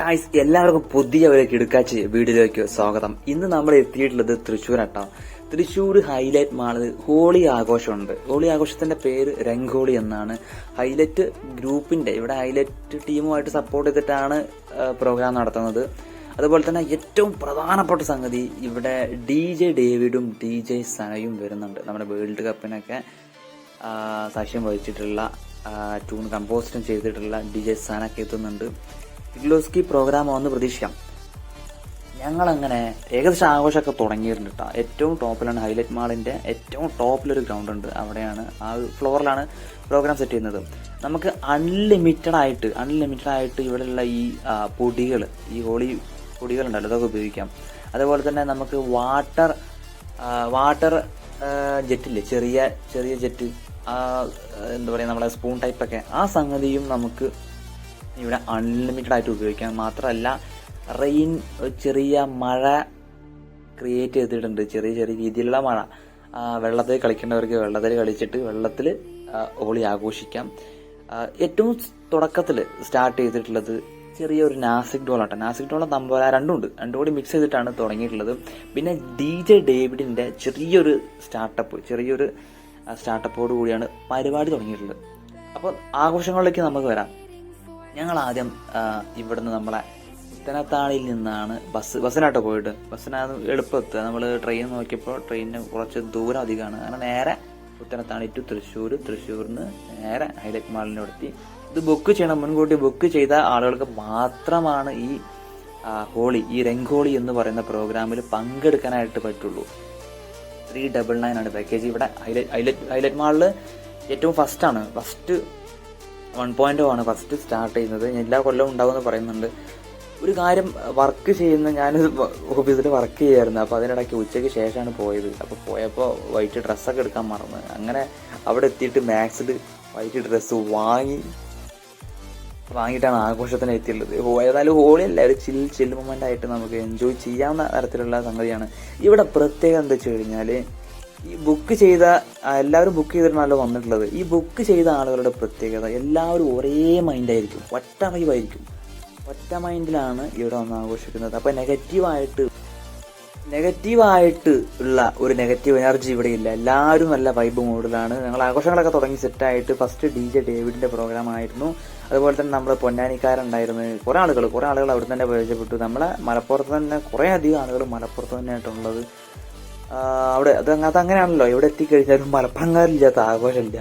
Guys, എല്ലാവർക്കും പുതിയ ഒരു കിടുക്കാച്ചി വീഡിയോയിലേക്ക് സ്വാഗതം. ഇന്ന് നമ്മൾ എത്തിയിട്ടുള്ളത് തൃശ്ശൂരാട്ടോ. തൃശ്ശൂർ ഹൈലൈറ്റ് മാളിൽ ഹോളി ആഘോഷമുണ്ട്. ഹോളി ആഘോഷത്തിന്റെ പേര് രംഗോളി എന്നാണ്. ഹൈലൈറ്റ് ഗ്രൂപ്പിന്റെ ഇവിടെ ഹൈലൈറ്റ് ടീമുമായിട്ട് സപ്പോർട്ട് ചെയ്തിട്ടാണ് പ്രോഗ്രാം നടത്തുന്നത്. അതുപോലെ തന്നെ ഏറ്റവും പ്രധാനപ്പെട്ട സംഗതി, ഇവിടെ DJ ഡേവിഡും DJ സനയും വരുന്നുണ്ട്. നമ്മുടെ വേൾഡ് കപ്പിനൊക്കെ സാക്ഷ്യം വഹിച്ചിട്ടുള്ള ട്യൂൺ കമ്പോസിറ്റും ചെയ്തിട്ടുള്ള DJ സനൊക്കെ എത്തുന്നുണ്ട്. കിർലോസ്കി പ്രോഗ്രാം ആണെന്ന് പ്രതീക്ഷിക്കാം. ഞങ്ങളങ്ങനെ ഏകദേശം ആഘോഷമൊക്കെ തുടങ്ങിയിട്ടുണ്ട് കേട്ടോ. ഏറ്റവും ടോപ്പിലാണ് ഹൈലൈറ്റ് മാളിന്റെ ഏറ്റവും ടോപ്പിലൊരു ഗ്രൗണ്ട് ഉണ്ട്. അവിടെയാണ് ആ ഫ്ലോറിലാണ് പ്രോഗ്രാം സെറ്റ് ചെയ്യുന്നത്. നമുക്ക് അൺലിമിറ്റഡ് ആയിട്ട് ഇവിടെയുള്ള ഈ പൊടികൾ, ഈ ഹോളി പൊടികളുണ്ടല്ലോ, അതൊക്കെ ഉപയോഗിക്കാം. അതുപോലെ തന്നെ നമുക്ക് വാട്ടർ ജെറ്റില്ലേ, ചെറിയ ജെറ്റ്, എന്താ പറയുക, നമ്മളെ സ്പൂൺ ടൈപ്പൊക്കെ, ആ സംഗതിയും നമുക്ക് ഇവിടെ അൺലിമിറ്റഡ് ആയിട്ട് ഉപയോഗിക്കാം. മാത്രമല്ല ചെറിയ മഴ ക്രിയേറ്റ് ചെയ്തിട്ടുണ്ട്. ചെറിയ രീതിയിലുള്ള മഴ. വെള്ളത്തിൽ കളിക്കേണ്ടവർക്ക് വെള്ളത്തിൽ കളിച്ചിട്ട് വെള്ളത്തിൽ ഹോളി ആഘോഷിക്കാം. ഏറ്റവും തുടക്കത്തിൽ സ്റ്റാർട്ട് ചെയ്തിട്ടുള്ളത് ചെറിയൊരു നാസിക് ഡോളാട്ടോ. നാസിക് ഡോള തമ്പോല രണ്ടും കൂടി മിക്സ് ചെയ്തിട്ടാണ് തുടങ്ങിയിട്ടുള്ളത്. പിന്നെ DJ ഡേവിഡിന്റെ ചെറിയൊരു സ്റ്റാർട്ടപ്പോട് കൂടിയാണ് പരിപാടി തുടങ്ങിയിട്ടുള്ളത്. അപ്പോൾ ആഘോഷങ്ങളിലേക്ക് നമുക്ക് വരാം. ഞങ്ങൾ ആദ്യം ഇവിടുന്ന് നമ്മളെ പുത്തനത്താണിയിൽ നിന്നാണ് ബസ്സിനാട്ടോ പോയിട്ട്. ബസ്സിനാണ് എളുപ്പമെത്തുക. നമ്മൾ ട്രെയിൻ നോക്കിയപ്പോൾ ട്രെയിനിന് കുറച്ച് ദൂരം അധികമാണ്. അങ്ങനെ നേരെ പുത്തനത്താണി ടു തൃശ്ശൂരിന് നേരെ ഹൈലൈറ്റ് മാളിൻ്റെ അടുത്തി. ഇത് ബുക്ക് ചെയ്യണം. മുൻകൂട്ടി ബുക്ക് ചെയ്ത ആളുകൾക്ക് മാത്രമാണ് ഈ ഈ രംഗോളി എന്ന് പറയുന്ന പ്രോഗ്രാമിൽ പങ്കെടുക്കാനായിട്ട് പറ്റുള്ളൂ. 399 ആണ് പാക്കേജ്. ഇവിടെ ഹൈലൈറ്റ് മാളിൽ ഏറ്റവും ഫസ്റ്റ് 1.0 ആണ് ഫസ്റ്റ് സ്റ്റാർട്ട് ചെയ്യുന്നത്. എല്ലാ കൊല്ലവും ഉണ്ടാവുമെന്ന് പറയുന്നുണ്ട്. ഒരു കാര്യം, വർക്ക് ചെയ്യുന്ന, ഞാൻ ഓഫീസിൽ വർക്ക് ചെയ്യായിരുന്നു. അപ്പോൾ അതിനിടയ്ക്ക് ഉച്ചയ്ക്ക് ശേഷമാണ് പോയത്. അപ്പോൾ പോയപ്പോൾ വൈറ്റ് ഡ്രസ്സൊക്കെ എടുക്കാൻ മറന്നു. അങ്ങനെ അവിടെ എത്തിയിട്ട് മാക്സിൽ വൈറ്റ് ഡ്രസ്സ് വാങ്ങിയിട്ടാണ് ആഘോഷത്തിന് എത്തിയുള്ളത്. ഏതായാലും ഹോളി അല്ല, ഒരു ചിൽ മൊമെന്റ് ആയിട്ട് നമുക്ക് എൻജോയ് ചെയ്യാവുന്ന തരത്തിലുള്ള സംഗതിയാണ്. ഇവിടെ പ്രത്യേകം എന്താ വെച്ച് കഴിഞ്ഞാൽ, ഈ ബുക്ക് ചെയ്ത എല്ലാവരും ബുക്ക് ചെയ്തിട്ടാണല്ലോ വന്നിട്ടുള്ളത്. ഈ ബുക്ക് ചെയ്ത ആളുകളുടെ പ്രത്യേകത, എല്ലാവരും ഒരേ മൈൻഡായിരിക്കും, ഒറ്റ മൈൻഡിലാണ് ഇവിടെ വന്ന് ആഘോഷിക്കുന്നത്. അപ്പൊ നെഗറ്റീവായിട്ട് ഉള്ള ഒരു നെഗറ്റീവ് എനർജി ഇവിടെ ഇല്ല. എല്ലാവരും നല്ല വൈബ് മോഡിലാണ്. ഞങ്ങൾ ആഘോഷങ്ങളൊക്കെ തുടങ്ങി സെറ്റായിട്ട് ഫസ്റ്റ് DJ ഡേവിഡിന്റെ പ്രോഗ്രാം ആയിരുന്നു. അതുപോലെ തന്നെ നമ്മുടെ പൊന്നാനിക്കാരുണ്ടായിരുന്നു. കുറെ ആളുകൾ അവിടെ തന്നെ പരിചയപ്പെട്ടു. നമ്മളെ മലപ്പുറത്ത് തന്നെ കുറെ അധികം ആളുകൾ മലപ്പുറത്ത് തന്നെയായിട്ടുള്ളത്. അവിടെ അതങ്ങനെയാണല്ലോ, എവിടെ എത്തിക്കഴിഞ്ഞാലും മലപ്പുറംകാരില്ലാത്ത ആഘോഷമില്ല.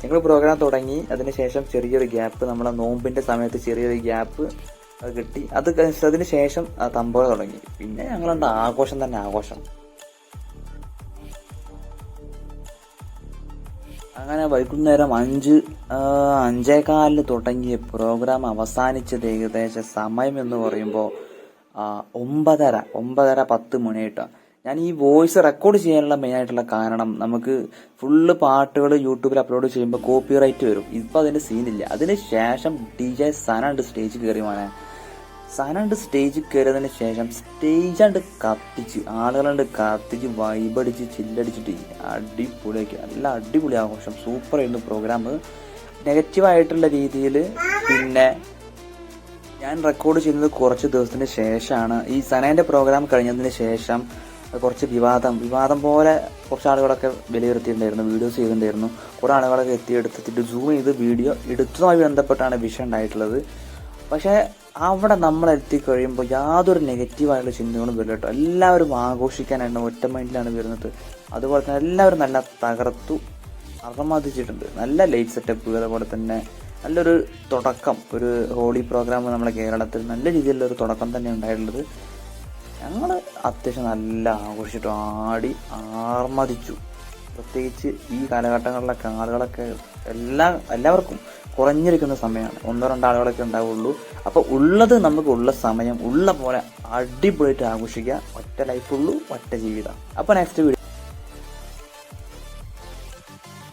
ഞങ്ങൾ പ്രോഗ്രാം തുടങ്ങി. അതിനുശേഷം ചെറിയൊരു ഗ്യാപ്പ്, നമ്മളെ നോമ്പിന്റെ സമയത്ത് ചെറിയൊരു ഗ്യാപ്പ് കിട്ടി. അതിന് ശേഷം തമ്പോല തുടങ്ങി. പിന്നെ ഞങ്ങളുണ്ട് ആഘോഷം. അങ്ങനെ വൈകുന്നേരം 5:15 തുടങ്ങിയ പ്രോഗ്രാം അവസാനിച്ചത് ഏകദേശം സമയം എന്ന് പറയുമ്പോൾ 9:30 മണിയായിട്ടാണ്. ഞാൻ ഈ വോയിസ് റെക്കോർഡ് ചെയ്യാനുള്ള മെയിൻ ആയിട്ടുള്ള കാരണം, നമുക്ക് ഫുള്ള് പാട്ടുകൾ യൂട്യൂബിൽ അപ്ലോഡ് ചെയ്യുമ്പോൾ കോപ്പിറൈറ്റ് വരും. ഇപ്പൊ അതിന്റെ സീനില്ല. അതിനുശേഷം DJ സനണ്ട് സ്റ്റേജ് കയറിയതിന് ശേഷം ആളുകളുണ്ട് കത്തിച്ച് വൈബടിച്ച് ചില്ലടിച്ചിട്ട് അടിപൊളിയാക്കി. നല്ല അടിപൊളി ആഘോഷം. സൂപ്പർ ആയിരുന്നു പ്രോഗ്രാം. നെഗറ്റീവായിട്ടുള്ള രീതിയിൽ പിന്നെ ഞാൻ റെക്കോർഡ് ചെയ്യുന്നത് കുറച്ച് ദിവസത്തിന് ശേഷമാണ്. ഈ സനേന്റെ പ്രോഗ്രാം കഴിഞ്ഞതിന് ശേഷം കുറച്ച് വിവാദം പോലെ കുറച്ച് ആളുകളൊക്കെ വിലയിരുത്തിയിട്ടുണ്ടായിരുന്നു, വീഡിയോസ് ചെയ്തിട്ടുണ്ടായിരുന്നു. കുറെ ആളുകളൊക്കെ എടുത്തിട്ട് സൂം ചെയ്ത് വീഡിയോ എടുത്തതുമായി ബന്ധപ്പെട്ടാണ് വിഷയം ഉണ്ടായിട്ടുള്ളത്. പക്ഷെ അവിടെ നമ്മൾ എത്തിക്കഴിയുമ്പോൾ യാതൊരു നെഗറ്റീവായുള്ള ചിന്തകളും വരില്ല കേട്ടോ. എല്ലാവരും ആഘോഷിക്കാനായിട്ട് ഒറ്റ മൈൻഡിലാണ് വരുന്നത്. അതുപോലെ തന്നെ എല്ലാവരും നല്ല തകർത്തു അർമാദിച്ചിട്ടുണ്ട്. നല്ല ലൈറ്റ് സെറ്റപ്പ്, അതുപോലെ തന്നെ നല്ലൊരു തുടക്കം. ഒരു ഹോളി പ്രോഗ്രാം നമ്മുടെ കേരളത്തിൽ നല്ല രീതിയിലുള്ള ഒരു തുടക്കം തന്നെ ഉണ്ടായിട്ടുള്ളത്. ഞങ്ങൾ അത്യാവശ്യം നല്ല ആഘോഷിച്ചിട്ട് ആടി ആർമദിച്ചു. പ്രത്യേകിച്ച് ഈ കാലഘട്ടങ്ങളിലൊക്കെ ആളുകളൊക്കെ എല്ലാവർക്കും കുറഞ്ഞിരിക്കുന്ന സമയമാണ്. 1-2 ആളുകളൊക്കെ ഉണ്ടാവുള്ളൂ. അപ്പൊ നമുക്ക് ഉള്ള സമയം ഉള്ള പോലെ അടിപൊളിയായിട്ട് ആഘോഷിക്കുക. ഒറ്റ ലൈഫുള്ളൂ, ഒറ്റ ജീവിതം. അപ്പൊ നെക്സ്റ്റ് വീഡിയോ